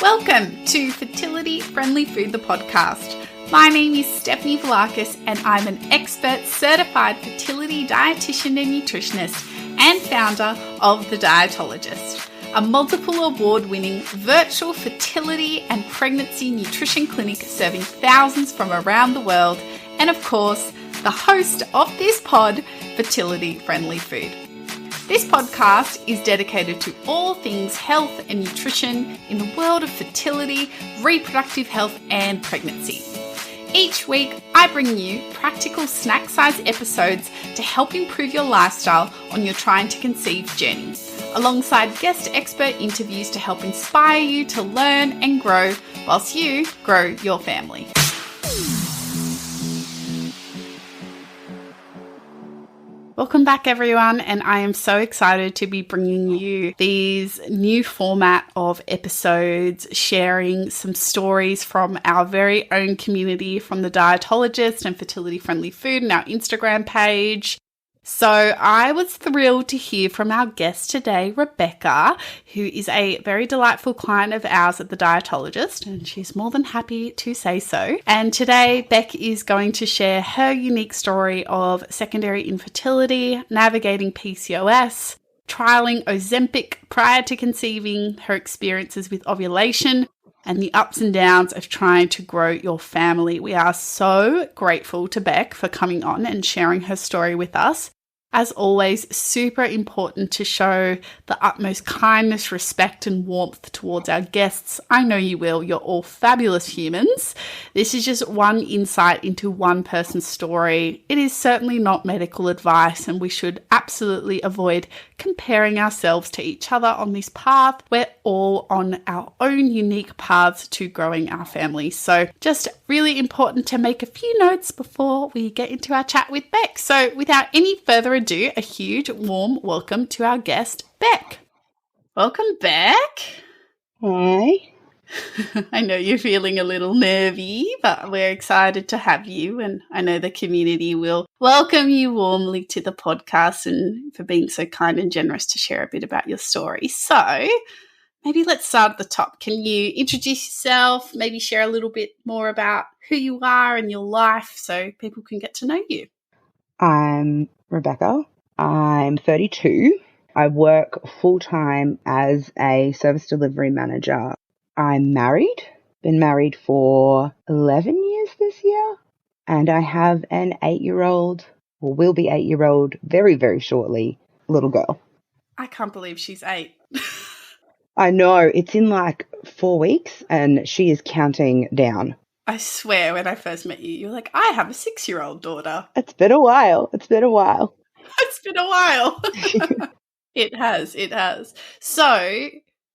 Welcome to Fertility Friendly Food, the podcast. My name is Stephanie Vlakis and I'm an expert certified fertility dietitian and nutritionist and founder of The Dietologist, a multiple award-winning virtual fertility and pregnancy nutrition clinic serving thousands from around the world, and of course, the host of this pod, Fertility Friendly Food. This podcast is dedicated to all things health and nutrition in the world of fertility, reproductive health, and pregnancy. Each week, I bring you practical snack-sized episodes to help improve your lifestyle on your trying to conceive journey, alongside guest expert interviews to help inspire you to learn and grow whilst you grow your family. Welcome back, everyone, and I am so excited to be bringing you these new format of episodes, sharing some stories from our very own community from The Dietologist and Fertility Friendly Food and our Instagram page. So I was thrilled to hear from our guest today, Rebecca, who is a very delightful client of ours at The Dietologist, and she's more than happy to say so. And today, Beck is going to share her unique story of secondary infertility, navigating PCOS, trialing Ozempic prior to conceiving, her experiences with ovulation, and the ups and downs of trying to grow your family. We are so grateful to Beck for coming on and sharing her story with us. As always, super important to show the utmost kindness, respect, and warmth towards our guests. I know you will. You're all fabulous humans. This is just one insight into one person's story. It is certainly not medical advice, and we should absolutely avoid comparing ourselves to each other on this path. We're all on our own unique paths to growing our family. So just really important to make a few notes before we get into our chat with Beck. So without any further ado, a huge warm welcome to our guest, Beck. Welcome, Beck. Hi. I know you're feeling a little nervy, but we're excited to have you, and I know the community will welcome you warmly to the podcast and for being so kind and generous to share a bit about your story. So maybe let's start at the top. Can you introduce yourself, maybe share a little bit more about who you are and your life so people can get to know you? I'm Rebecca. I'm 32. I work full-time as a service delivery manager. I'm married, been married for 11 years this year, and I have an 8-year-old, or will be 8-year-old very, very shortly, little girl. I can't believe she's 8. I know, it's in like 4 weeks, and she is counting down. I swear when I first met you, you were like, I have a 6-year-old daughter. It's been a while. It's been a while. It has. So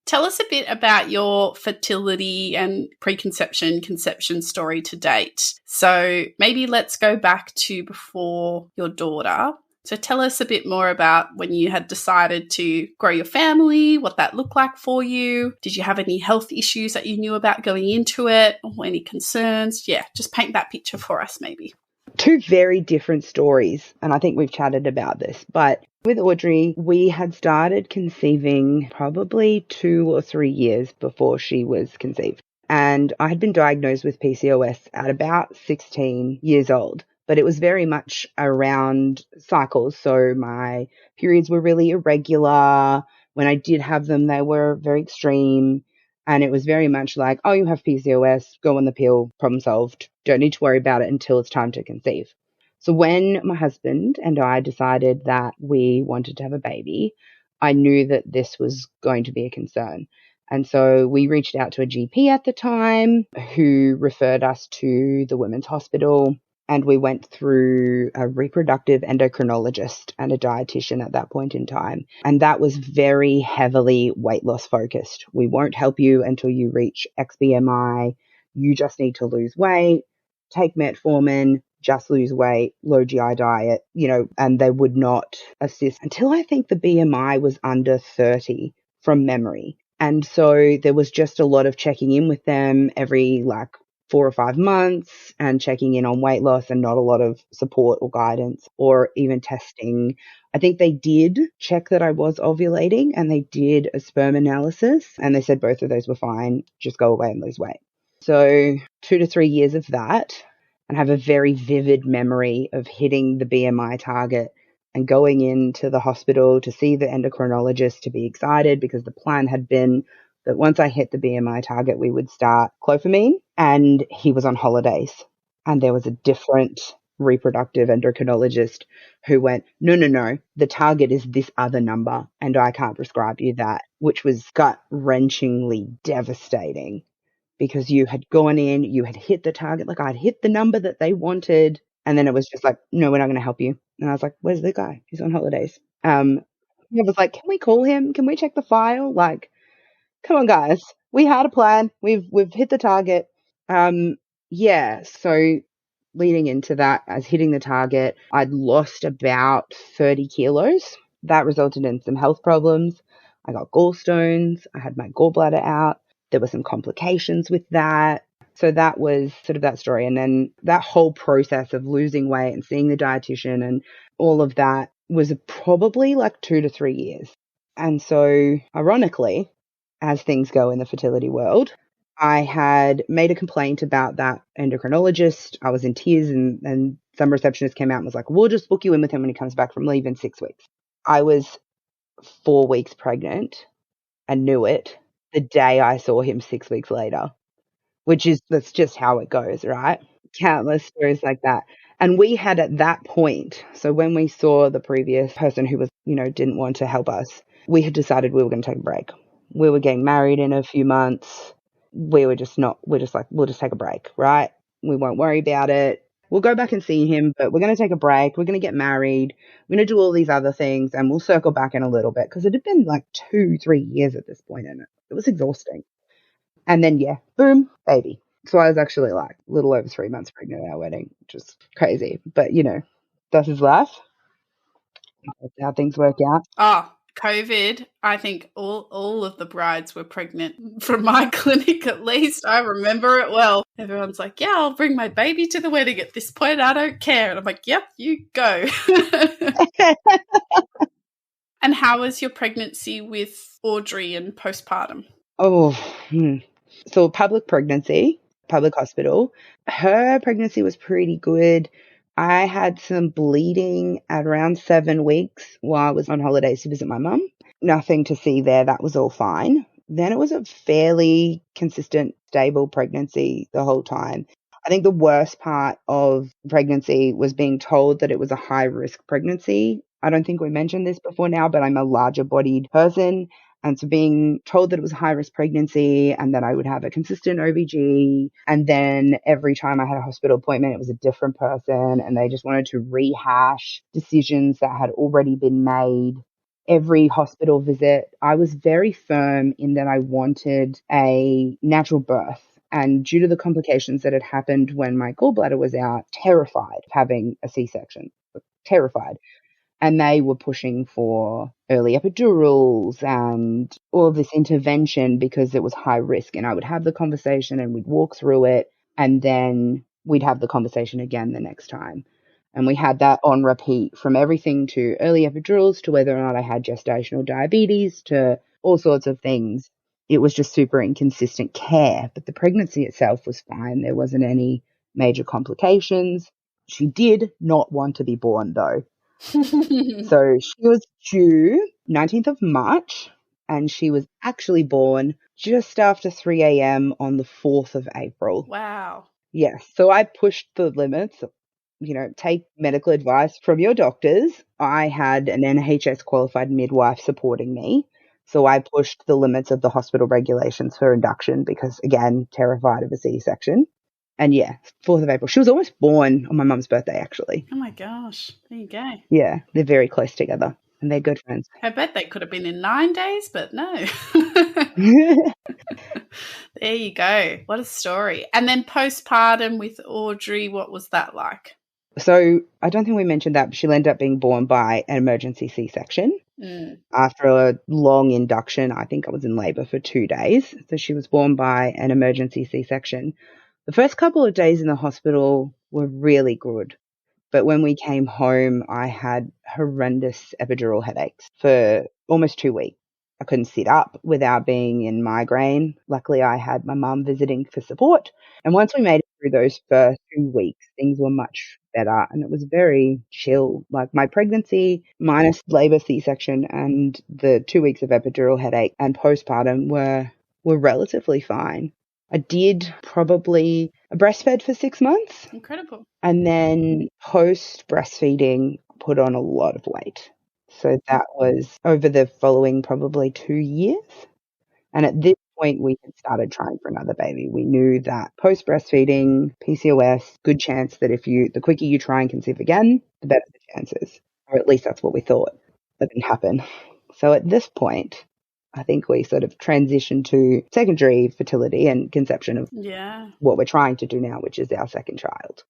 tell us a bit about your fertility and conception story to date. So maybe let's go back to before your daughter. So tell us a bit more about when you had decided to grow your family, what that looked like for you. Did you have any health issues that you knew about going into it, or any concerns? Yeah, just paint that picture for us maybe. 2 very different stories, and I think we've chatted about this, but with Audrey, we had started conceiving probably 2 or 3 years before she was conceived. And I had been diagnosed with PCOS at about 16 years old. But it was very much around cycles. So my periods were really irregular. When I did have them, they were very extreme. And it was very much like, oh, you have PCOS, go on the pill, problem solved. Don't need to worry about it until it's time to conceive. So when my husband and I decided that we wanted to have a baby, I knew that this was going to be a concern. And so we reached out to a GP at the time who referred us to the Women's Hospital. And we went through a reproductive endocrinologist and a dietitian at that point in time. And that was very heavily weight loss focused. We won't help you until you reach XBMI. You just need to lose weight, take metformin, just lose weight, low GI diet, and they would not assist until I think the BMI was under 30 from memory. And so there was just a lot of checking in with them every 4 or 5 months and checking in on weight loss and not a lot of support or guidance or even testing. I think they did check that I was ovulating and they did a sperm analysis and they said both of those were fine. Just go away and lose weight. So 2 to 3 years of that, and have a very vivid memory of hitting the BMI target and going into the hospital to see the endocrinologist to be excited because the plan had been that once I hit the BMI target, we would start clofamine, and he was on holidays. And there was a different reproductive endocrinologist who went, no, the target is this other number and I can't prescribe you that, which was gut-wrenchingly devastating because you had gone in, you had hit the target, like I'd hit the number that they wanted, and then it was just like, no, we're not going to help you. And I was like, where's the guy? He's on holidays. I was like, can we call him? Can we check the file? Like, come on, guys. We had a plan. We've hit the target. So leading into that, as hitting the target, I'd lost about 30 kilos. That resulted in some health problems. I got gallstones. I had my gallbladder out. There were some complications with that. So that was sort of that story. And then that whole process of losing weight and seeing the dietitian and all of that was probably like 2 to 3 years. And so ironically, as things go in the fertility world, I had made a complaint about that endocrinologist. I was in tears and some receptionist came out and was like, we'll just book you in with him when he comes back from leave in 6 weeks. I was 4 weeks pregnant and knew it the day I saw him 6 weeks later, that's just how it goes, right? Countless stories like that. And we had at that point, so when we saw the previous person who was, didn't want to help us, we had decided we were going to take a break. We were getting married in a few months. We're just like, we'll just take a break, right? We won't worry about it. We'll go back and see him, but we're going to take a break. We're going to get married. We're going to do all these other things and we'll circle back in a little bit because it had been like 2-3 years at this point and it was exhausting. And then, boom, baby. So I was actually like a little over 3 months pregnant at our wedding, which is crazy. But, that's his life. That's how things work out. Oh, COVID, I think all of the brides were pregnant from my clinic, at least. I remember it well. Everyone's like, yeah, I'll bring my baby to the wedding at this point. I don't care. And I'm like, yep, you go. And how was your pregnancy with Audrey and postpartum? So public pregnancy, public hospital. Her pregnancy was pretty good. I had some bleeding at around 7 weeks while I was on holidays to visit my mum. Nothing to see there. That was all fine. Then it was a fairly consistent, stable pregnancy the whole time. I think the worst part of pregnancy was being told that it was a high-risk pregnancy. I don't think we mentioned this before now, but I'm a larger-bodied person. And so being told that it was a high-risk pregnancy and that I would have a consistent OBG, and then every time I had a hospital appointment, it was a different person, and they just wanted to rehash decisions that had already been made. Every hospital visit, I was very firm in that I wanted a natural birth. And due to the complications that had happened when my gallbladder was out, terrified of having a C-section, terrified. And they were pushing for early epidurals and all of this intervention because it was high risk. And I would have the conversation and we'd walk through it and then we'd have the conversation again the next time. And we had that on repeat, from everything to early epidurals to whether or not I had gestational diabetes to all sorts of things. It was just super inconsistent care, but the pregnancy itself was fine. There wasn't any major complications. She did not want to be born though. So she was due 19th of March and she was actually born just after 3 a.m. on the 4th of April. Wow. Yes. So I pushed the limits, take medical advice from your doctors. I had an NHS qualified midwife supporting me. So I pushed the limits of the hospital regulations for induction because, again, terrified of a C-section. And 4th of April. She was almost born on my mum's birthday, actually. Oh my gosh. There you go. Yeah, they're very close together and they're good friends. I bet they could have been in 9 days, but no. There you go. What a story. And then postpartum with Audrey, what was that like? So I don't think we mentioned that, but she ended up being born by an emergency C-section. After a long induction. I think I was in labour for 2 days. So she was born by an emergency C-section. The first couple of days in the hospital were really good. But when we came home, I had horrendous epidural headaches for almost 2 weeks. I couldn't sit up without being in migraine. Luckily, I had my mum visiting for support. And once we made it through those first 2 weeks, things were much better. And it was very chill. Like my pregnancy minus labor C-section and the 2 weeks of epidural headache and postpartum were relatively fine. I did probably breastfed for 6 months. Incredible. And then post breastfeeding, put on a lot of weight. So that was over the following probably 2 years. And at this point, we had started trying for another baby. We knew that post breastfeeding, PCOS, good chance that the quicker you try and conceive again, the better the chances. Or at least that's what we thought. That didn't happen. So at this point, I think we sort of transitioned to secondary fertility and conception of what we're trying to do now, which is our second child.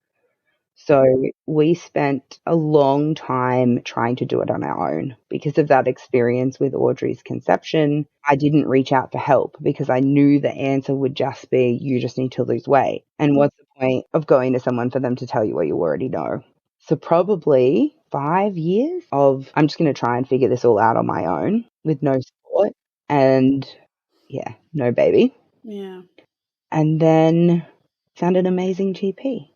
So we spent a long time trying to do it on our own. Because of that experience with Audrey's conception, I didn't reach out for help because I knew the answer would just be, you just need to lose weight. And what's the point of going to someone for them to tell you what you already know? So probably 5 years of, I'm just going to try and figure this all out on my own with no support. And yeah, no baby. Yeah. And then found an amazing GP.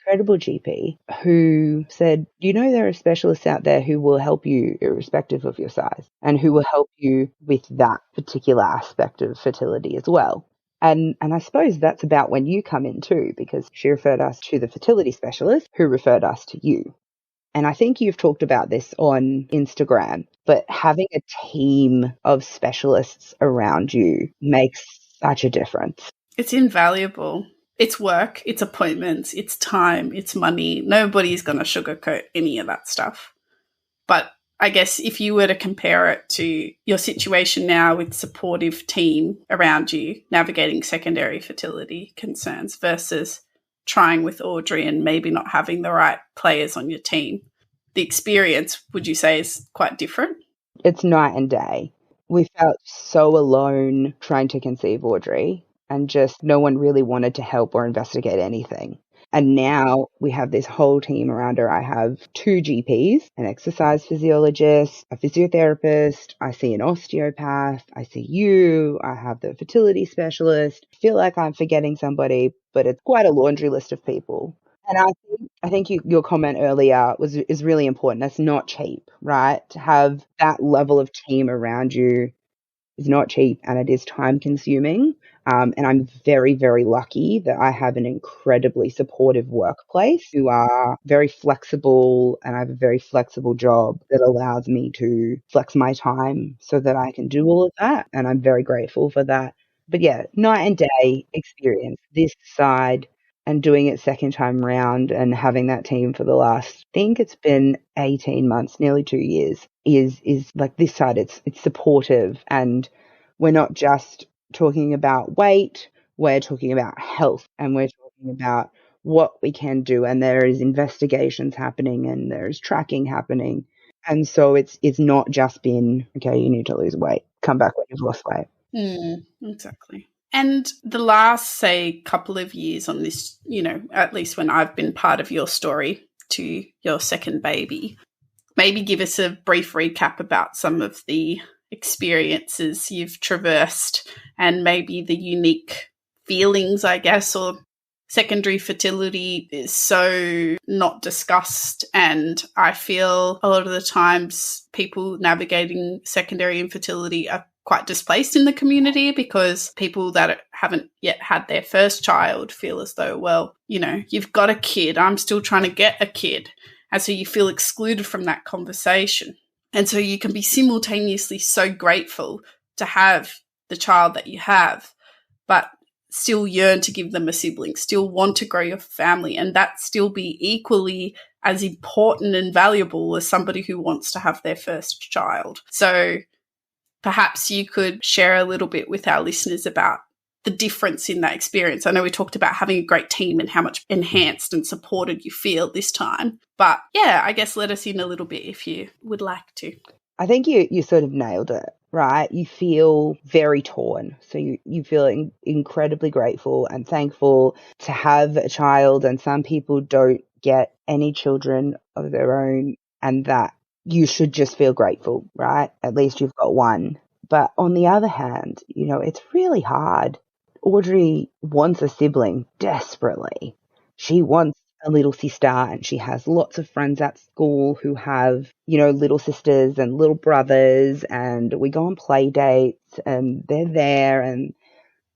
Incredible GP who said, there are specialists out there who will help you irrespective of your size and who will help you with that particular aspect of fertility as well. And I suppose that's about when you come in too, because she referred us to the fertility specialist who referred us to you. And I think you've talked about this on Instagram, but having a team of specialists around you makes such a difference. It's invaluable. It's work, it's appointments, it's time, it's money. Nobody's going to sugarcoat any of that stuff. But I guess if you were to compare it to your situation now with supportive team around you, navigating secondary fertility concerns versus trying with Audrey and maybe not having the right players on your team, the experience, would you say, is quite different? It's night and day. We felt so alone trying to conceive Audrey. And just no one really wanted to help or investigate anything. And now we have this whole team around her. I have 2 GPs, an exercise physiologist, a physiotherapist. I see an osteopath. I see you. I have the fertility specialist. I feel like I'm forgetting somebody, but it's quite a laundry list of people. And I think your comment earlier is really important. It's not cheap, right? To have that level of team around you is not cheap and it is time consuming. And I'm very, very lucky that I have an incredibly supportive workplace who are very flexible, and I have a very flexible job that allows me to flex my time so that I can do all of that. And I'm very grateful for that. But yeah, night and day experience this side and doing it second time round and having that team for the last, I think it's been 18 months, nearly 2 years, is like this side. It's supportive, and we're not just talking about weight, we're talking about health, and we're talking about what we can do. And there is investigations happening and there's tracking happening. And so it's not just been, okay, you need to lose weight, come back when you've lost weight. Exactly. And the last, say, couple of years on this, at least when I've been part of your story to your second baby, maybe give us a brief recap about some of the experiences you've traversed and maybe the unique feelings, I guess, or secondary fertility is so not discussed. And I feel a lot of the times people navigating secondary infertility are quite displaced in the community because people that haven't yet had their first child feel as though, well, you've got a kid, I'm still trying to get a kid. And so you feel excluded from that conversation. And so you can be simultaneously so grateful to have the child that you have, but still yearn to give them a sibling, still want to grow your family, and that still be equally as important and valuable as somebody who wants to have their first child. So perhaps you could share a little bit with our listeners about the difference in that experience. I know we talked about having a great team and how much enhanced and supported you feel this time. But yeah, I guess let us in a little bit if you would like to. I think you sort of nailed it, right? You feel very torn. So you feel incredibly grateful and thankful to have a child, and some people don't get any children of their own, and that you should just feel grateful, right? At least you've got one. But on the other hand, it's really hard. Audrey wants a sibling desperately. She wants a little sister, and she has lots of friends at school who have, little sisters and little brothers, and we go on play dates and they're there, and,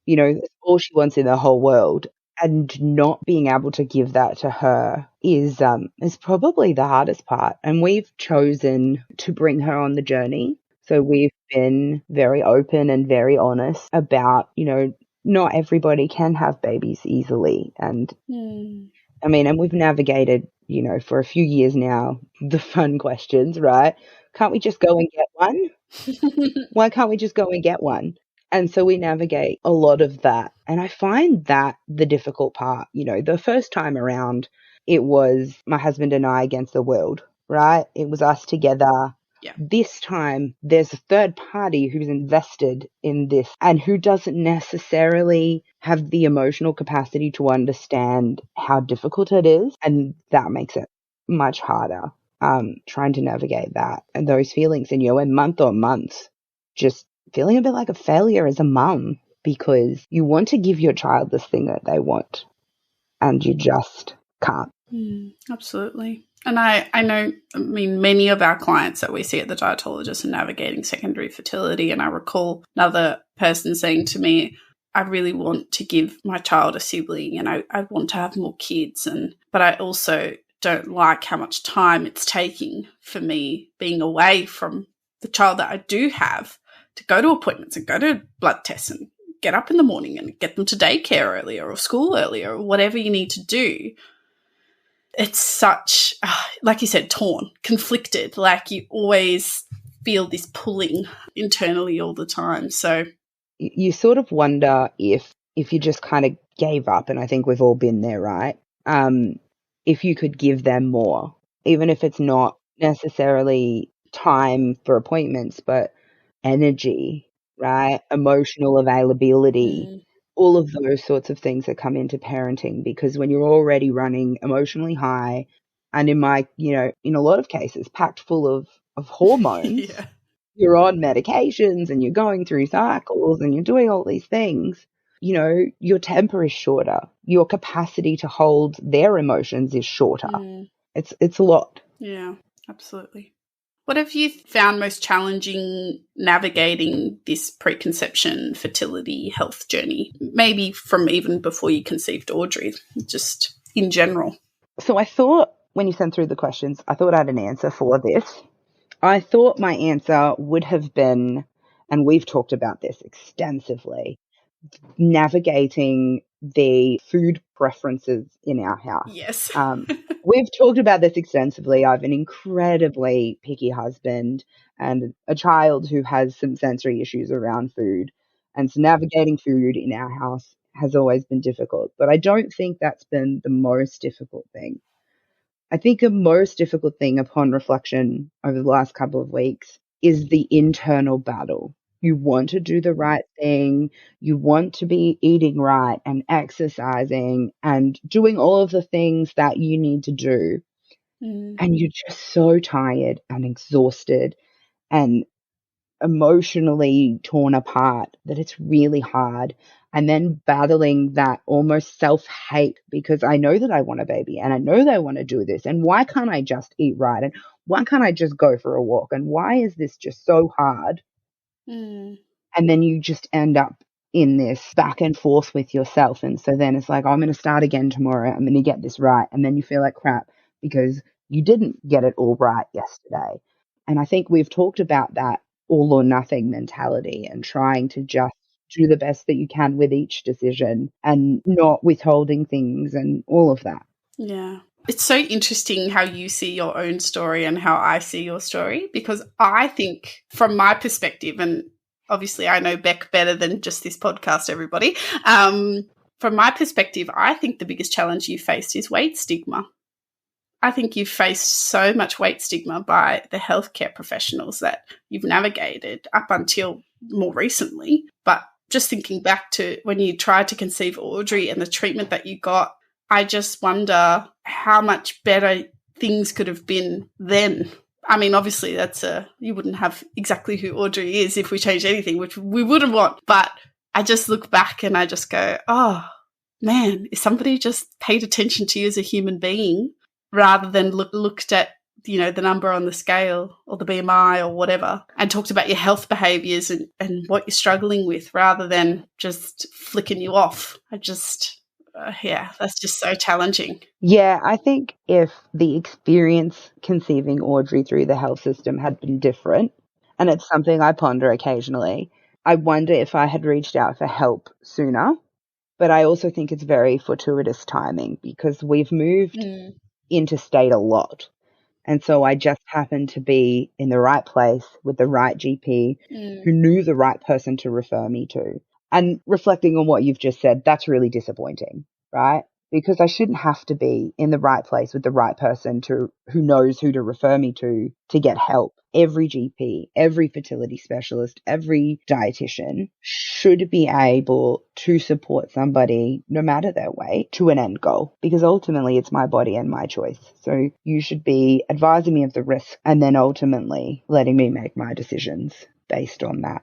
that's all she wants in the whole world. And not being able to give that to her is probably the hardest part. And we've chosen to bring her on the journey. So we've been very open and very honest about, not everybody can have babies easily. And and we've navigated, for a few years now, the fun questions, right? Can't we just go and get one? Why can't we just go and get one? And so we navigate a lot of that. And I find that the difficult part. The first time around, it was my husband and I against the world, right? It was us together. Yeah. This time, there's a third party who's invested in this and who doesn't necessarily have the emotional capacity to understand how difficult it is. And that makes it much harder, trying to navigate that and those feelings. And, and month on month, just feeling a bit like a failure as a mum because you want to give your child this thing that they want and you just can't. Absolutely. And I know, many of our clients that we see at the dietologist are navigating secondary fertility. And I recall another person saying to me, I really want to give my child a sibling and I want to have more kids. But I also don't like how much time it's taking for me being away from the child that I do have to go to appointments and go to blood tests and get up in the morning and get them to daycare earlier or school earlier or whatever you need to do. It's such, like you said, torn, conflicted, like you always feel this pulling internally all the time. So you sort of wonder if you just kind of gave up, and I think we've all been there, right? If you could give them more, even if it's not necessarily time for appointments, but energy, right? Emotional availability. All of those sorts of things that come into parenting, because when you're already running emotionally high and in a lot of cases packed full of hormones, you're on medications and you're going through cycles and you're doing all these things, your temper is shorter. Your capacity to hold their emotions is shorter. It's a lot. Yeah, absolutely. What have you found most challenging navigating this preconception fertility health journey? Maybe from even before you conceived Audrey, just in general. So I thought when you sent through the questions, I thought I had an answer for this. I thought my answer would have been, and we've talked about this extensively, navigating the food preferences in our house. Yes. We've talked about this extensively. I have an incredibly picky husband and a child who has some sensory issues around food. And so navigating food in our house has always been difficult. But I don't think that's been the most difficult thing. I think the most difficult thing upon reflection over the last couple of weeks is the internal battle. You want to do the right thing. You want to be eating right and exercising and doing all of the things that you need to do. And you're just so tired and exhausted and emotionally torn apart that it's really hard. And then battling that almost self-hate because I know that I want a baby and I know that I want to do this. And why can't I just eat right? And why can't I just go for a walk? And why is this just so hard? And then you just end up in this back and forth with yourself. And so then it's like, oh, I'm going to start again tomorrow. I'm going to get this right. And then you feel like crap because you didn't get it all right yesterday. And I think we've talked about that all or nothing mentality and trying to just do the best that you can with each decision and not withholding things and all of that. Yeah. It's so interesting how you see your own story and how I see your story, because I think from my perspective, and obviously I know Beck better than just this podcast, everybody. From my perspective, I think the biggest challenge you faced is weight stigma. I think you've faced so much weight stigma by the healthcare professionals that you've navigated up until more recently. But just thinking back to when you tried to conceive Audrey and the treatment that you got, I just wonder how much better things could have been then. I mean, obviously you wouldn't have exactly who Audrey is if we changed anything, which we wouldn't want. But I just look back and I just go, oh man, if somebody just paid attention to you as a human being rather than looked at, the number on the scale or the BMI or whatever and talked about your health behaviors and what you're struggling with rather than just flicking you off. That's just so challenging. Yeah, I think if the experience conceiving Audrey through the health system had been different, and it's something I ponder occasionally, I wonder if I had reached out for help sooner. But I also think it's very fortuitous timing because we've moved interstate a lot. And so I just happened to be in the right place with the right GP who knew the right person to refer me to. And reflecting on what you've just said, that's really disappointing, right? Because I shouldn't have to be in the right place with the right person who knows who to refer me to get help. Every GP, every fertility specialist, every dietitian should be able to support somebody, no matter their weight, to an end goal. Because ultimately it's my body and my choice. So you should be advising me of the risk and then ultimately letting me make my decisions based on that.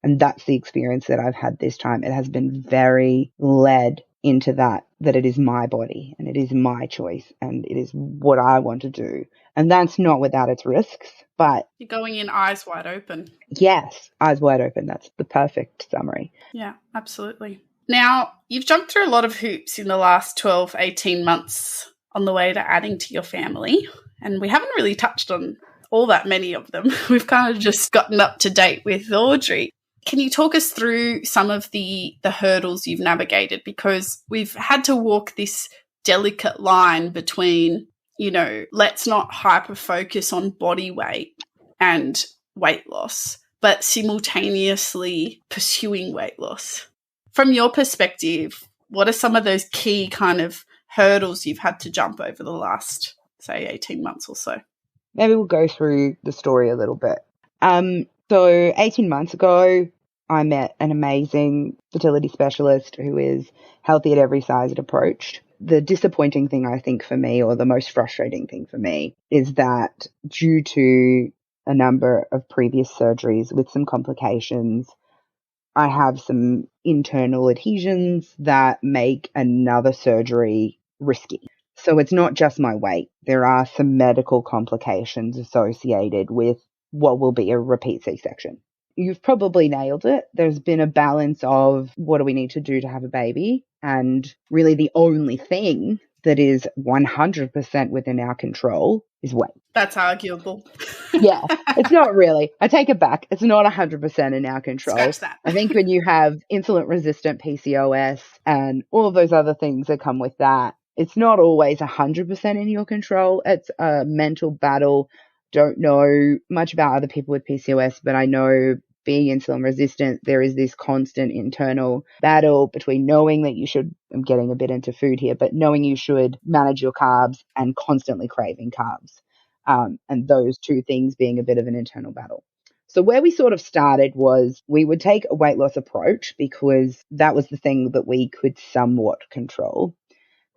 And that's the experience that I've had this time. It has been very led into that it is my body and it is my choice and it is what I want to do. And that's not without its risks, but you're going in eyes wide open. Yes, eyes wide open. That's the perfect summary. Yeah, absolutely. Now, you've jumped through a lot of hoops in the last 12, 18 months on the way to adding to your family. And we haven't really touched on all that many of them. We've kind of just gotten up to date with Audrey. Can you talk us through some of the hurdles you've navigated? Because we've had to walk this delicate line between, let's not hyper-focus on body weight and weight loss, but simultaneously pursuing weight loss. From your perspective, what are some of those key kind of hurdles you've had to jump over the last, say, 18 months or so? Maybe we'll go through the story a little bit. So 18 months ago, I met an amazing fertility specialist who is healthy at every size it approached. The disappointing thing, I think, for me, or the most frustrating thing for me, is that due to a number of previous surgeries with some complications, I have some internal adhesions that make another surgery risky. So it's not just my weight. There are some medical complications associated with what will be a repeat C-section. You've probably nailed it. There's been a balance of what do we need to do to have a baby? And really the only thing that is 100% within our control is weight. That's arguable. Yeah, it's not really. I take it back. It's not 100% in our control. Scratch that. I think when you have insulin resistant PCOS and all of those other things that come with that, it's not always 100% in your control. It's a mental battle. Don't know much about other people with PCOS, but I know being insulin resistant, there is this constant internal battle between knowing that you should, I'm getting a bit into food here, but knowing you should manage your carbs and constantly craving carbs. And those two things being a bit of an internal battle. So where we sort of started was we would take a weight loss approach because that was the thing that we could somewhat control.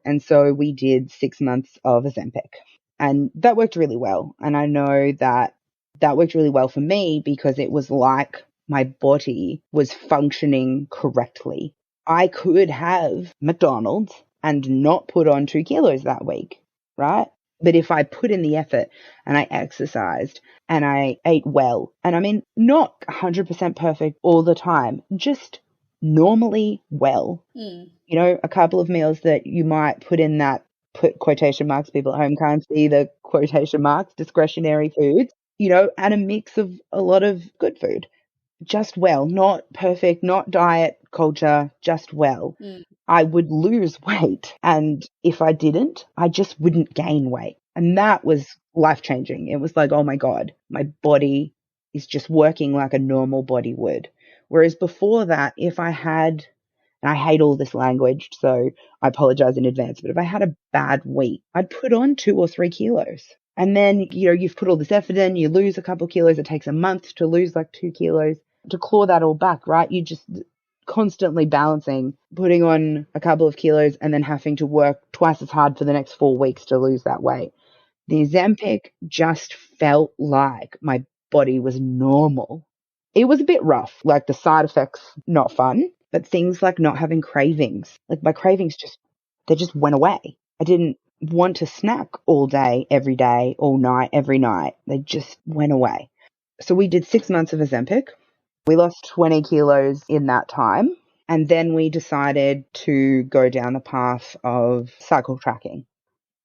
And so we did 6 months of Ozempic. And that worked really well. And I know that worked really well for me because it was like my body was functioning correctly. I could have McDonald's and not put on 2 kilos that week, right? But if I put in the effort and I exercised and I ate well, and I mean, not 100% perfect all the time, just normally well, a couple of meals that you might put in that, put quotation marks, people at home can't see the quotation marks, discretionary foods, and a mix of a lot of good food. Just well, not perfect, not diet culture, just well. I would lose weight. And if I didn't, I just wouldn't gain weight. And that was life-changing. It was like, oh my God, my body is just working like a normal body would. Whereas before that, if I had and I hate all this language, so I apologize in advance, but if I had a bad week, I'd put on 2 or 3 kilos. And then, you've put all this effort in, you lose a couple kilos. It takes a month to lose like 2 kilos to claw that all back, right? You just constantly balancing, putting on a couple of kilos and then having to work twice as hard for the next 4 weeks to lose that weight. The Ozempic just felt like my body was normal. It was a bit rough, like the side effects, not fun, but things like not having cravings. Like my cravings they just went away. I didn't want to snack all day, all night, every night. They just went away. So we did 6 months of Ozempic. We lost 20 kilos in that time. And then we decided to go down the path of cycle tracking.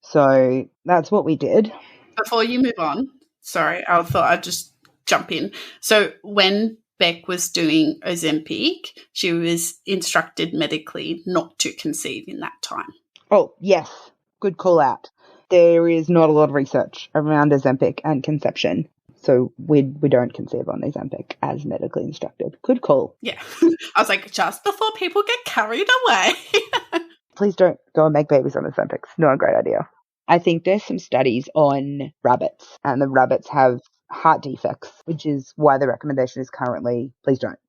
So that's what we did. Before you move on, sorry, I thought I'd just jump in. So when Beck was doing Ozempic, she was instructed medically not to conceive in that time. Oh, yes. Good call out. There is not a lot of research around Ozempic and conception. So we don't conceive on Ozempic as medically instructed. Good call. Yeah. I was like, just before people get carried away. Please don't go and make babies on Ozempic. It's not a great idea. I think there's some studies on rabbits, and the rabbits have heart defects, which is why the recommendation is currently, please don't.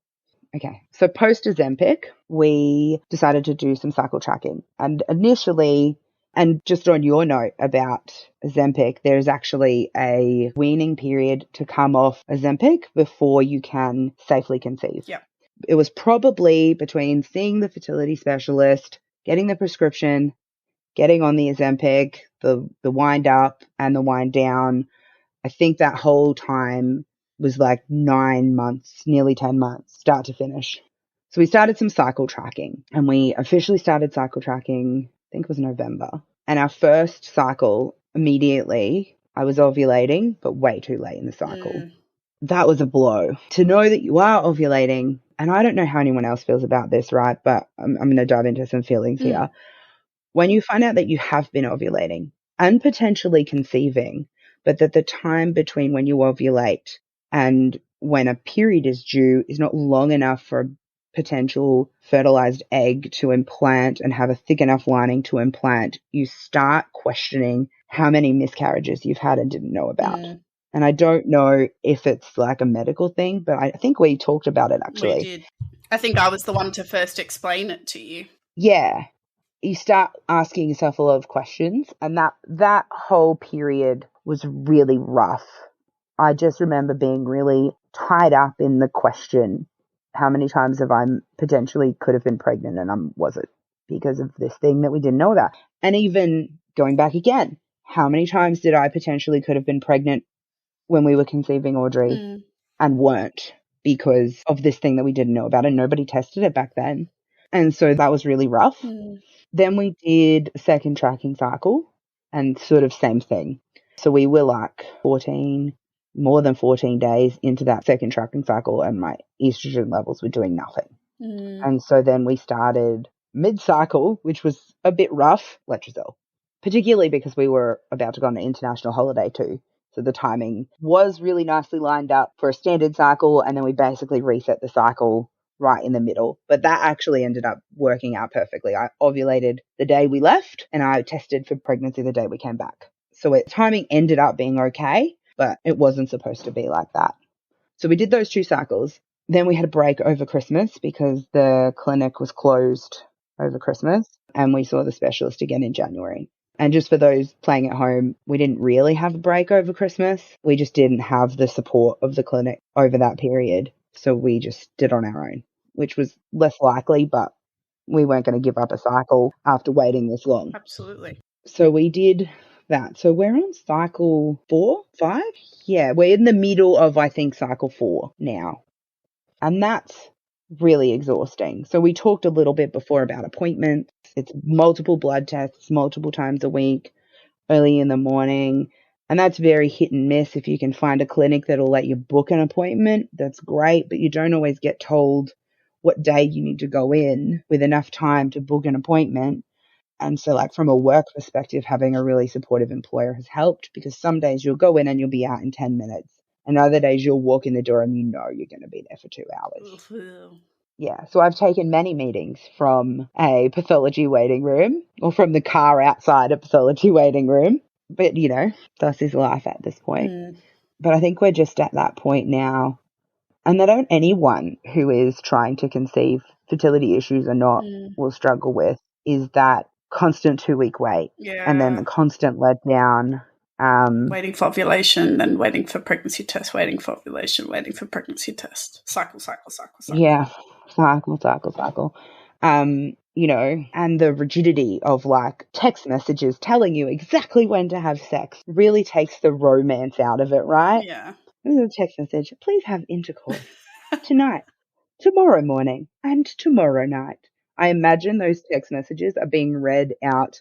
Okay, so post Ozempic, we decided to do some cycle tracking. And initially, and just on your note about Ozempic, there's actually a weaning period to come off Ozempic before you can safely conceive. Yeah. It was probably between seeing the fertility specialist, getting the prescription, getting on the Ozempic, the wind up and the wind down. I think that whole time was like 9 months, nearly 10 months, start to finish. So we started some cycle tracking, and we officially started cycle tracking, I think it was November. And our first cycle, immediately, I was ovulating, but way too late in the cycle. That was a blow. To know that you are ovulating, and I don't know how anyone else feels about this, right? But I'm going to dive into some feelings here. When you find out that you have been ovulating and potentially conceiving, but that the time between when you ovulate and when a period is due is not long enough for a potential fertilized egg to implant and have a thick enough lining to implant, you start questioning how many miscarriages you've had and didn't know about. And I don't know if it's like a medical thing, but I think we talked about it actually. We did. I think I was the one to first explain it to you. Yeah. You start asking yourself a lot of questions, and that whole period was really rough. I just remember being really tied up in the question, how many times have I potentially could have been pregnant and was it because of this thing that we didn't know about? And even going back again, how many times did I potentially could have been pregnant when we were conceiving Audrey and weren't because of this thing that we didn't know about, and nobody tested it back then. And so that was really rough. Then we did a second tracking cycle, and sort of same thing. So we were like more than 14 days into that second tracking cycle, and my estrogen levels were doing nothing. And so then we started mid-cycle, which was a bit rough, letrozole, particularly because we were about to go on an international holiday too. So the timing was really nicely lined up for a standard cycle, and then we basically reset the cycle right in the middle. But that actually ended up working out perfectly. I ovulated the day we left, and I tested for pregnancy the day we came back. So timing ended up being okay, but it wasn't supposed to be like that. So we did those 2 cycles. Then we had a break over Christmas because the clinic was closed over Christmas, and we saw the specialist again in January. And just for those playing at home, we didn't really have a break over Christmas. We just didn't have the support of the clinic over that period. So we just did on our own, which was less likely, but we weren't going to give up a cycle after waiting this long. Absolutely. So we did that. So we're on cycle 4, 5? Yeah, we're in the middle of, I think, cycle 4 now. And that's really exhausting. So we talked a little bit before about appointments. It's multiple blood tests, multiple times a week, early in the morning. And that's very hit and miss. If you can find a clinic that'll let you book an appointment, that's great, but you don't always get told what day you need to go in with enough time to book an appointment. And so like from a work perspective, having a really supportive employer has helped, because some days you'll go in and you'll be out in 10 minutes. And other days you'll walk in the door and you know you're going to be there for 2 hours. Yeah, so I've taken many meetings from a pathology waiting room or from the car outside a pathology waiting room. But, thus is life at this point. But I think we're just at that point now. And that anyone who is trying to conceive, fertility issues or not, will struggle with is that constant 2-week wait. Yeah. And then the constant letdown. Waiting for ovulation, then waiting for pregnancy test, waiting for ovulation, waiting for pregnancy test. Cycle. Yeah, cycle. And the rigidity of like text messages telling you exactly when to have sex really takes the romance out of it, right? Yeah. This is a text message. Please have intercourse tonight, tomorrow morning, and tomorrow night. I imagine those text messages are being read out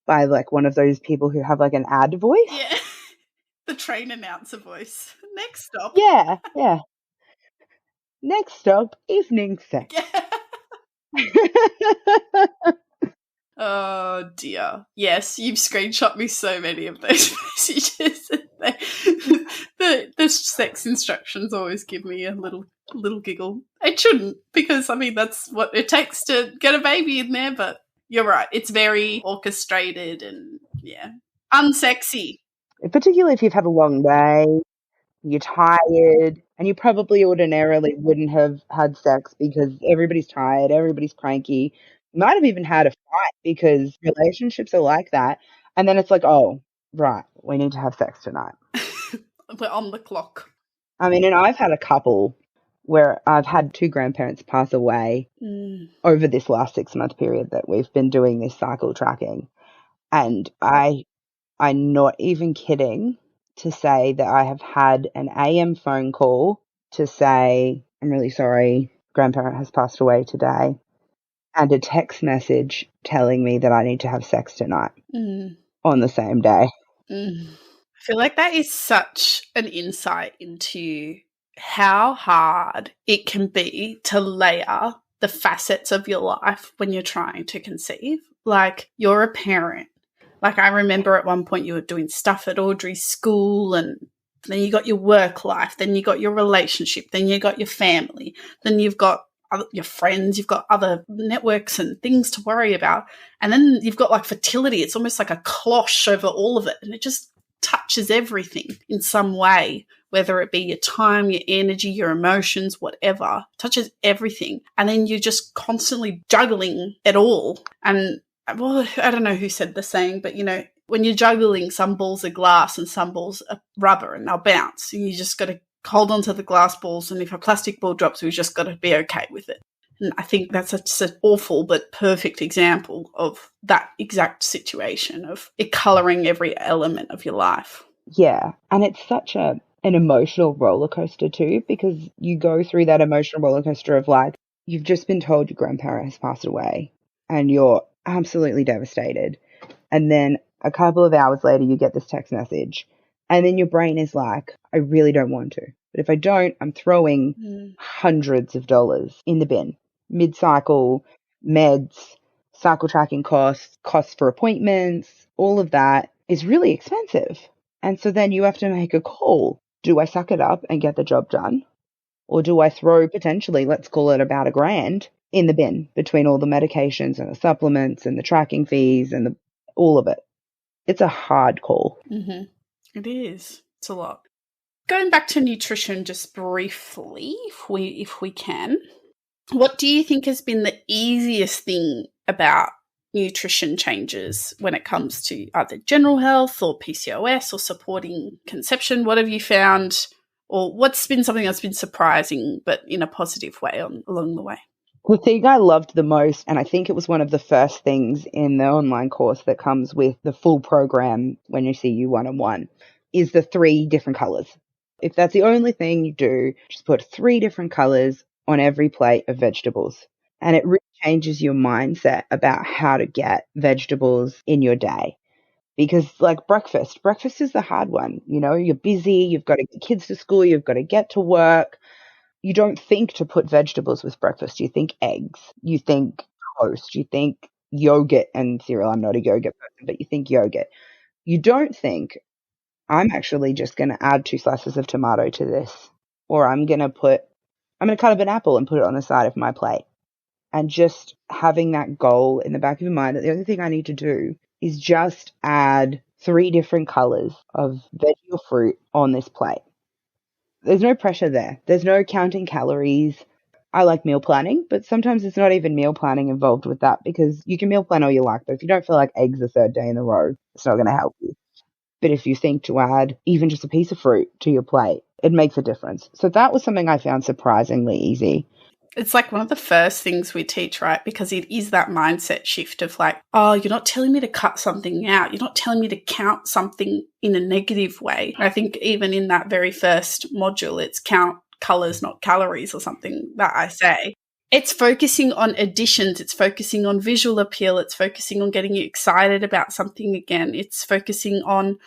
by like one of those people who have like an ad voice. Yeah. The train announcer voice. Next stop. Yeah. Next stop, evening sex. Oh dear. Yes, you've screenshot me so many of those messages. The sex instructions always give me a little giggle. It shouldn't, because I mean that's what it takes to get a baby in there, but you're right. It's very orchestrated and unsexy. Particularly if you've had a long day, you're tired, and you probably ordinarily wouldn't have had sex because everybody's tired, everybody's cranky. You might have even had a fight because relationships are like that. And then it's like, oh, right, we need to have sex tonight. We're on the clock. I mean, and I've had a couple where I've had 2 grandparents pass away over this last 6-month period that we've been doing this cycle tracking. And I'm not even kidding to say that I have had an AM phone call to say, I'm really sorry, grandparent has passed away today, and a text message telling me that I need to have sex tonight on the same day. I feel like that is such an insight into how hard it can be to layer the facets of your life when you're trying to conceive. Like, you're a parent. Like, I remember at one point you were doing stuff at Audrey's school, and then you got your work life, then you got your relationship, then you got your family, then you've got your friends, you've got other networks and things to worry about. And then you've got like fertility. It's almost like a cloche over all of it. And it just touches everything in some way, whether it be your time, your energy, your emotions, whatever, touches everything. And then you're just constantly juggling it all. And well, I don't know who said the saying, but when you're juggling, some balls are glass and some balls are rubber and they'll bounce. And you just got to hold on to the glass balls. And if a plastic ball drops, we've just got to be okay with it. And I think that's just an awful but perfect example of that exact situation of it colouring every element of your life. Yeah. And it's such an emotional roller coaster too, because you go through that emotional roller coaster of like, you've just been told your grandparent has passed away and you're absolutely devastated. And then a couple of hours later, you get this text message and then your brain is like, I really don't want to. But if I don't, I'm throwing hundreds of dollars in the bin. Mid-cycle, meds, cycle tracking costs for appointments, all of that is really expensive. And so then you have to make a call. Do I suck it up and get the job done? Or do I throw potentially, let's call it about $1,000 in the bin between all the medications and the supplements and the tracking fees and all of it? It's a hard call. Mm-hmm. It is. It's a lot. Going back to nutrition just briefly, if we can, what do you think has been the easiest thing about nutrition changes when it comes to either general health or PCOS or supporting conception? What have you found, or what's been something that's been surprising but in a positive way along the way? The thing I loved the most, and I think it was one of the first things in the online course that comes with the full program when you see you one-on-one, is the 3 different colors. If that's the only thing you do, just put 3 different colors on every plate of vegetables. And it really changes your mindset about how to get vegetables in your day. Because like breakfast is the hard one. You're busy, you've got to get kids to school, you've got to get to work. You don't think to put vegetables with breakfast. You think eggs, you think toast, you think yogurt and cereal. I'm not a yogurt person, but you think yogurt. You don't think, I'm actually just going to add 2 slices of tomato to this, or I'm going to put I'm going to cut up an apple and put it on the side of my plate. And just having that goal in the back of your mind that the only thing I need to do is just add 3 different colors of veggie or fruit on this plate. There's no pressure there. There's no counting calories. I like meal planning, but sometimes it's not even meal planning involved with that, because you can meal plan all you like, but if you don't feel like eggs the 3rd day in a row, it's not going to help you. But if you think to add even just a piece of fruit to your plate, it makes a difference. So that was something I found surprisingly easy. It's like one of the first things we teach, right? Because it is that mindset shift of like, oh, you're not telling me to cut something out. You're not telling me to count something in a negative way. I think even in that very first module, it's count colors, not calories, or something that I say. It's focusing on additions. It's focusing on visual appeal. It's focusing on getting you excited about something again. It's focusing on,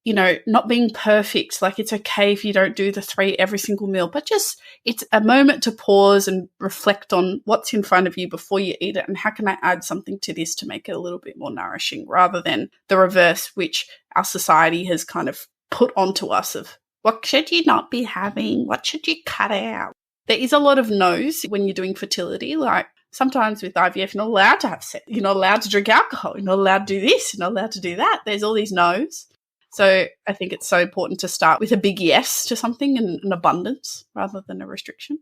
you know, not being perfect. Like, it's okay if you don't do the 3 every single meal, but just it's a moment to pause and reflect on what's in front of you before you eat it, and how can I add something to this to make it a little bit more nourishing, rather than the reverse, which our society has kind of put onto us of what should you not be having? What should you cut out? There is a lot of no's when you're doing fertility. Like, sometimes with IVF, you're not allowed to have sex. You're not allowed to drink alcohol. You're not allowed to do this. You're not allowed to do that. There's all these no's. So I think it's so important to start with a big yes to something and an abundance rather than a restriction.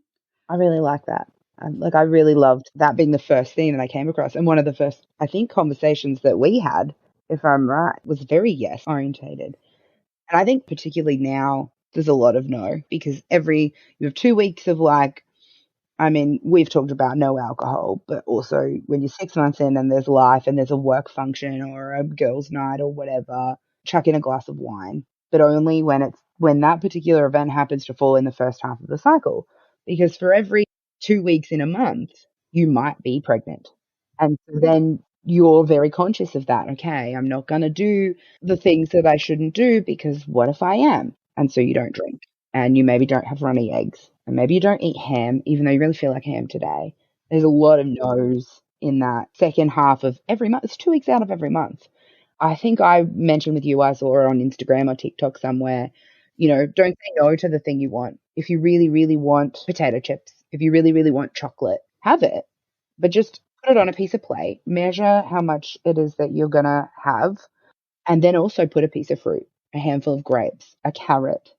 I really like that. I really loved that being the first thing that I came across. And one of the first, I think, conversations that we had, if I'm right, was very yes orientated. And I think particularly now there's a lot of no, because you have 2 weeks of like, I mean, we've talked about no alcohol, but also when you're 6 months in and there's life and there's a work function or a girls' night or whatever, chuck in a glass of wine, but only when that particular event happens to fall in the first half of the cycle. Because for every 2 weeks in a month, you might be pregnant. And so then you're very conscious of that. Okay, I'm not going to do the things that I shouldn't do, because what if I am? And so you don't drink, and you maybe don't have runny eggs, and maybe you don't eat ham, even though you really feel like ham today. There's a lot of no's in that second half of every month. It's 2 weeks out of every month. I think I mentioned with you, I saw it on Instagram or TikTok somewhere, don't say no to the thing you want. If you really, really want potato chips, if you really, really want chocolate, have it. But just put it on a piece of plate, measure how much it is that you're going to have, and then also put a piece of fruit, a handful of grapes, a carrot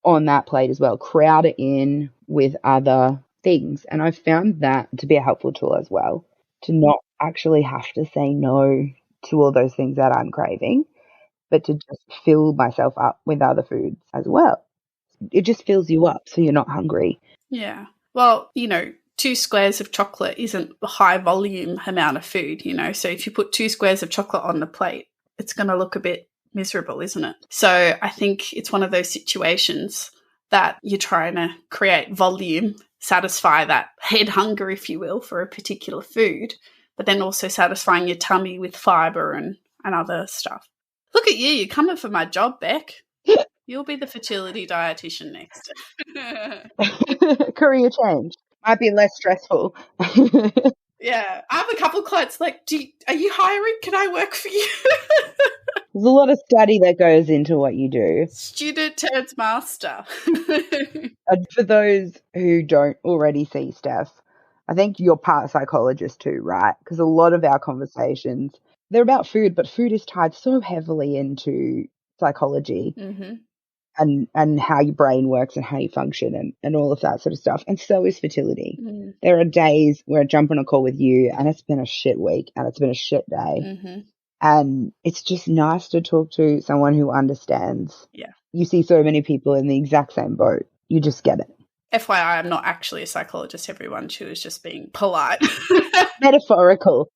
on that plate as well. Crowd it in with other things. And I've found that to be a helpful tool as well, to not actually have to say no to all those things that I'm craving, but to just fill myself up with other foods as well. It just fills you up so you're not hungry. Yeah. Well, 2 squares of chocolate isn't a high volume amount of food, so if you put 2 squares of chocolate on the plate, it's going to look a bit miserable, isn't it? So I think it's one of those situations that you're trying to create volume, satisfy that head hunger, if you will, for a particular food, but then also satisfying your tummy with fiber and other stuff. Look at you. You're coming for my job, Beck. You'll be the fertility dietitian next. Career change. Might be less stressful. Yeah. I have a couple clients like, are you hiring? Can I work for you? There's a lot of study that goes into what you do. Student turns master. And for those who don't already see Steph, I think you're part psychologist too, right? Because a lot of our conversations, they're about food, but food is tied so heavily into psychology. Mm-hmm. And how your brain works and how you function and all of that sort of stuff. And so is fertility. Mm-hmm. There are days where I jump on a call with you and it's been a shit week and it's been a shit day. Mm-hmm. And it's just nice to talk to someone who understands. Yeah. You see so many people in the exact same boat. You just get it. FYI, I'm not actually a psychologist, everyone. She was just being polite. Metaphorical.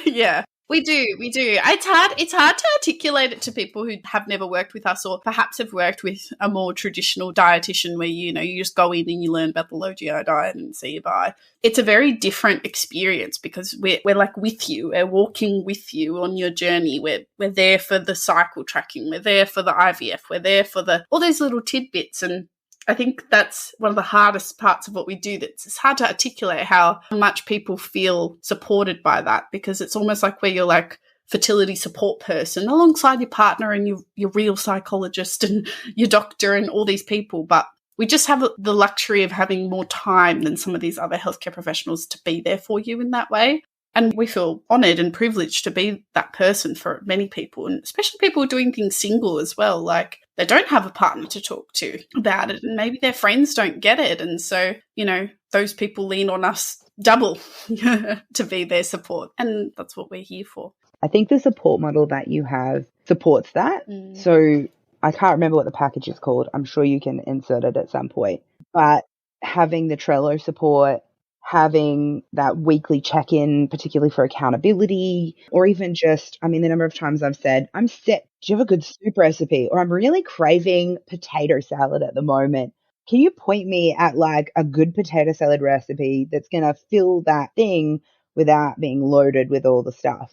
Yeah. We do. It's hard to articulate it to people who have never worked with us, or perhaps have worked with a more traditional dietitian where, you just go in and you learn about the low GI diet and see you buy. It's a very different experience because we're like with you. We're walking with you on your journey. We're there for the cycle tracking. We're there for the IVF. We're there for all those little tidbits. And I think that's one of the hardest parts of what we do. It's hard to articulate how much people feel supported by that, because it's almost like where you're like fertility support person alongside your partner and your real psychologist and your doctor and all these people. But we just have the luxury of having more time than some of these other healthcare professionals to be there for you in that way. And we feel honoured and privileged to be that person for many people, and especially people doing things single as well. Like, they don't have a partner to talk to about it, and maybe their friends don't get it. And so, you know, those people lean on us double to be their support. And that's what we're here for. I think the support model that you have supports that. So I can't remember what the package is called. I'm sure you can insert it at some point. But having the Trello support, having that weekly check-in, particularly for accountability, or even just, I mean, the number of times I've said, I'm sick, do you have a good soup recipe? Or I'm really craving potato salad at the moment. Can you point me at like a good potato salad recipe that's going to fill that thing without being loaded with all the stuff?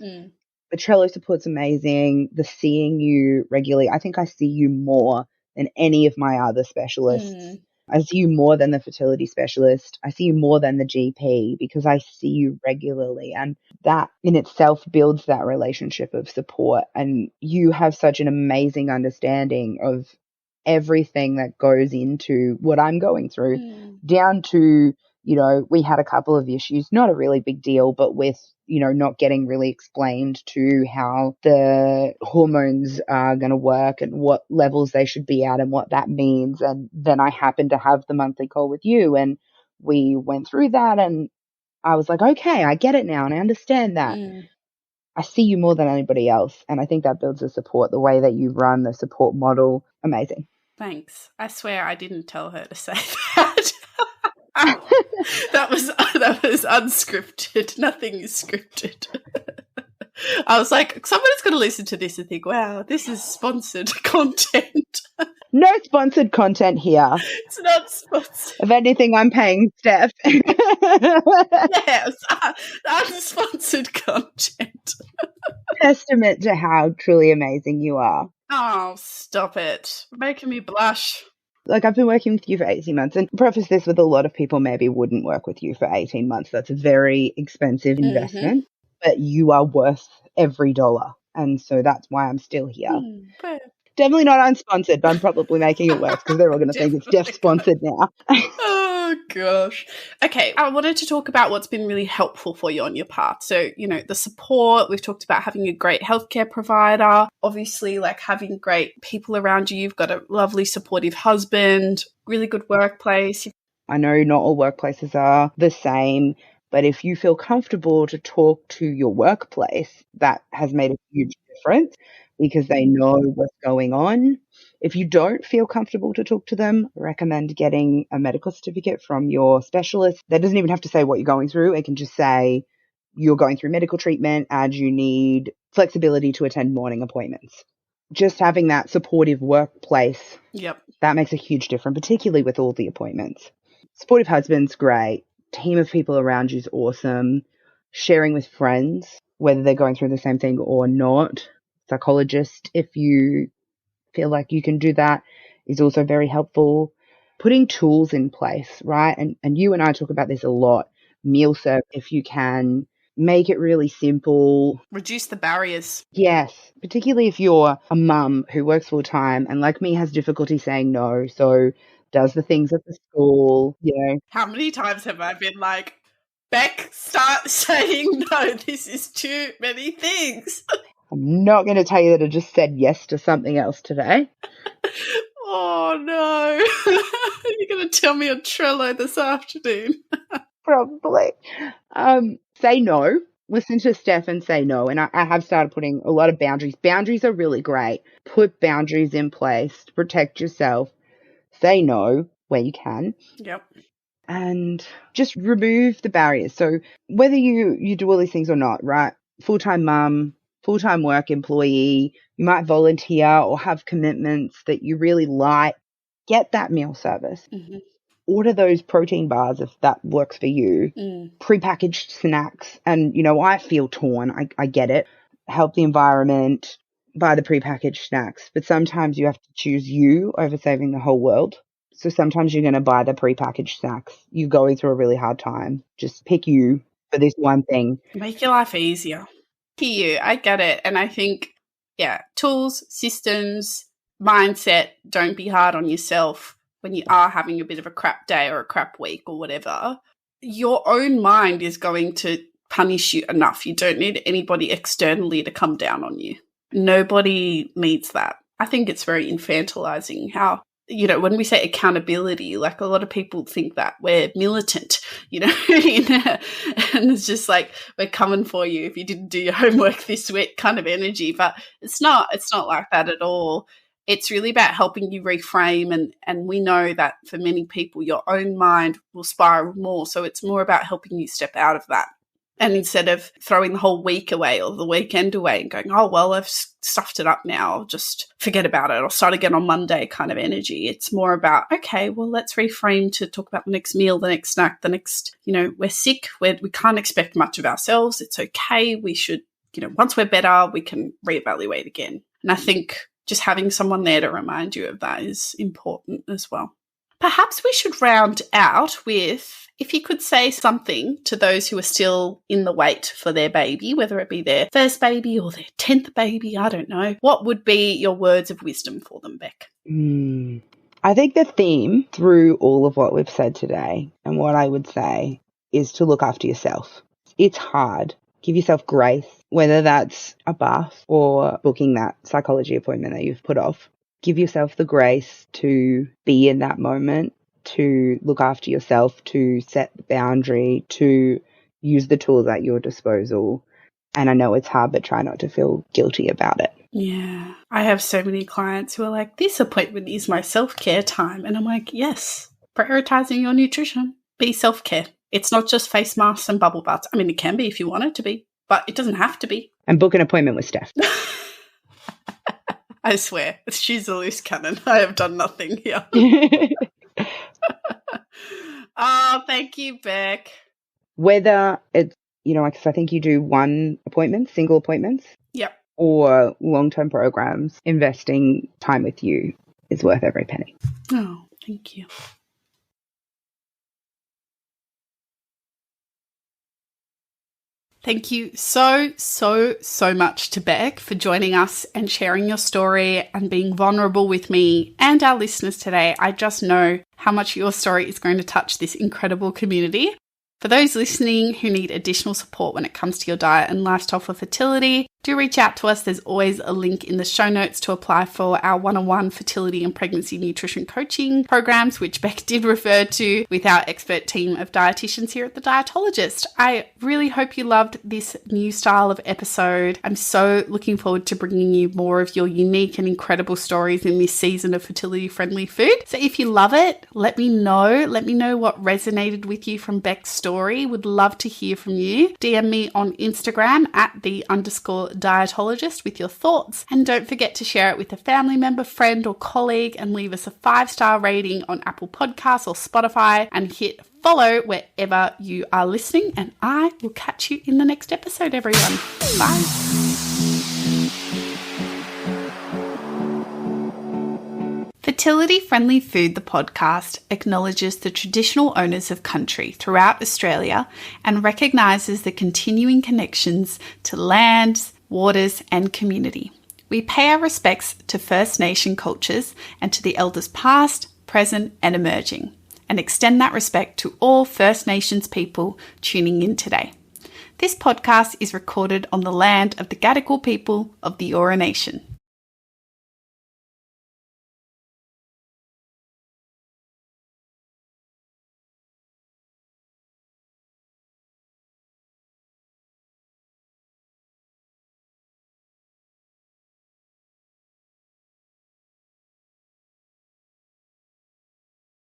The Trello support's amazing. The seeing you regularly, I think I see you more than any of my other specialists. I see you more than the fertility specialist. I see you more than the GP because I see you regularly. And that in itself builds that relationship of support. And you have such an amazing understanding of everything that goes into what I'm going through, down to, you know, we had a couple of issues, not a really big deal, but with, you know, not getting really explained to how the hormones are going to work and what levels they should be at and what that means. And then I happened to have the monthly call with you and we went through that and I was like, okay, I get it now and I understand that. I see you more than anybody else. And I think that builds the support, the way that you run the support model. Amazing. Thanks. I swear I didn't tell her to say that. That was unscripted. Nothing is scripted. I was like, somebody's going to listen to this and think, wow, this is sponsored content. No sponsored content here. It's not sponsored. If anything, I'm paying Steph. Yes, unsponsored content. Testament to how truly amazing you are. Oh, stop it. You're making me blush. Like, I've been working with you for 18 months and preface this with a lot of people maybe wouldn't work with you for 18 months. That's a very expensive investment, but you are worth every dollar. And so that's why I'm still here. Definitely not unsponsored, but I'm probably making it worse because they're all going to think it's Steph sponsored now. Oh, gosh. Okay, I wanted to talk about what's been really helpful for you on your path. So, you know, the support, we've talked about having a great healthcare provider, obviously like having great people around you. You've got a lovely supportive husband, really good workplace. I know not all workplaces are the same, but if you feel comfortable to talk to your workplace, that has made a huge difference because they know what's going on. If you don't feel comfortable to talk to them, recommend getting a medical certificate from your specialist. That doesn't even have to say what you're going through. It can just say you're going through medical treatment and you need flexibility to attend morning appointments. Just having that supportive workplace, that makes a huge difference, particularly with all the appointments. Supportive husband's great. Team of people around you is awesome. Sharing with friends, whether they're going through the same thing or not. Psychologist, if you feel like you can do that, is also very helpful. Putting tools in place, right? And you and I talk about this a lot. Meal serve, if you can. Make it really simple. Reduce the barriers. Yes, particularly if you're a mum who works full time and like me has difficulty saying no. So does the things at the school, you know. How many times have I been like, Beck, start saying no, this is too many things. I'm not going to tell you that I just said yes to something else today. Oh, no. You're going to tell me on Trello this afternoon. Probably. Say no. Listen to Steph and say no. And I have started putting a lot of boundaries. Boundaries are really great. Put boundaries in place to protect yourself. Say no where you can. Yep. And just remove the barriers. So whether you do all these things or not, right? Full-time mum, full-time work employee, you might volunteer or have commitments that you really like, get that meal service. Order those protein bars if that works for you. Prepackaged snacks. And, you know, I feel torn. I get it. Help the environment, buy the prepackaged snacks. But sometimes you have to choose you over saving the whole world. So sometimes you're going to buy the prepackaged snacks. You're going through a really hard time. Just pick you for this one thing. Make your life easier. Hear you. I get it. And I think, tools, systems, mindset, don't be hard on yourself. when you are having a bit of a crap day or a crap week or whatever, your own mind is going to punish you enough. You don't need anybody externally to come down on you. Nobody needs that. I think it's very infantilizing how, when we say accountability, like a lot of people think that we're militant, and it's just like, we're coming for you if you didn't do your homework this week kind of energy. But it's not like that at all. It's really about helping you reframe. And we know that for many people, your own mind will spiral more. So it's more about helping you step out of that. And instead of throwing the whole week away or the weekend away and going, oh, well, I've stuffed it up now, I'll just forget about it. I'll start again on Monday kind of energy. It's more about, okay, well, let's reframe to talk about the next meal, the next snack, the next, we're sick. We can't expect much of ourselves. It's okay. We should, once we're better, we can reevaluate again. And I think just having someone there to remind you of that is important as well. Perhaps we should round out with, if you could say something to those who are still in the wait for their baby, whether it be their first baby or their 10th baby, I don't know. What would be your words of wisdom for them, Beck? I think the theme through all of what we've said today and what I would say is to look after yourself. It's hard. Give yourself grace, whether that's a bath or booking that psychology appointment that you've put off. Give yourself the grace to be in that moment, to look after yourself, to set the boundary, to use the tools at your disposal. And I know it's hard, but try not to feel guilty about it. Yeah. I have so many clients who are like, this appointment is my self-care time. And I'm like, yes, prioritizing your nutrition, be self-care. It's not just face masks and bubble baths. I mean, it can be if you want it to be, but it doesn't have to be. And book an appointment with Steph. I swear, she's a loose cannon. I have done nothing here. Oh, thank you, Beck. Whether it's, because I think you do one appointment, single appointments. Yep. Or long-term programs, investing time with you is worth every penny. Oh, thank you. Thank you so much to Beck for joining us and sharing your story and being vulnerable with me and our listeners today. I just know how much your story is going to touch this incredible community. For those listening who need additional support when it comes to your diet and lifestyle for fertility, do reach out to us. There's always a link in the show notes to apply for our one-on-one fertility and pregnancy nutrition coaching programs, which Beck did refer to with our expert team of dietitians here at The Dietologist. I really hope you loved this new style of episode. I'm so looking forward to bringing you more of your unique and incredible stories in this season of fertility-friendly food. So if you love it, let me know. Let me know what resonated with you from Beck's story. Would love to hear from you. DM me on Instagram at @the_dietologist with your thoughts. And don't forget to share it with a family member, friend, or colleague, and leave us a 5-star rating on Apple Podcasts or Spotify, and hit follow wherever you are listening. And I will catch you in the next episode, everyone. Bye. Fertility Friendly Food, the podcast, acknowledges the traditional owners of country throughout Australia and recognises the continuing connections to lands, waters and community. We pay our respects to First Nation cultures and to the elders past, present and emerging, and extend that respect to all First Nations people tuning in today. This podcast is recorded on the land of the Gadigal people of the Eora Nation.